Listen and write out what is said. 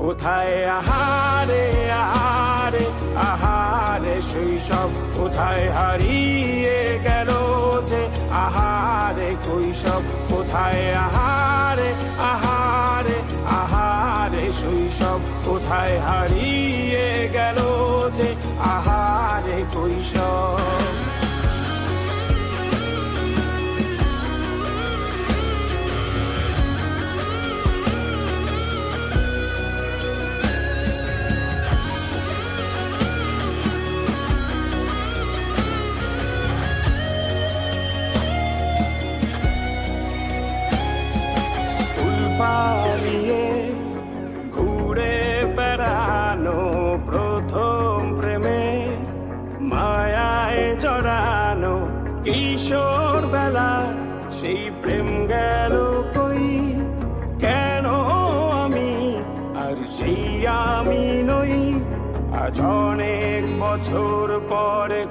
কোথায় আহারে আহারে আহারে শৈশব, কোথায় হারিয়ে গেল যে আহারে কৈশব, কোথায় আহারে আহারে আহারে শৈশব, কোথায় হারিয়ে গেল যে আহারে কৈশব। পালিয়ে ঘুরে বেড়ানো প্রথম প্রেমে, মায়ায় জড়ানো কিশোর বেলা, সেই প্রেম গেল কই, কেন আমি আর সেই আমি নই। আজ অনেক বছর পরে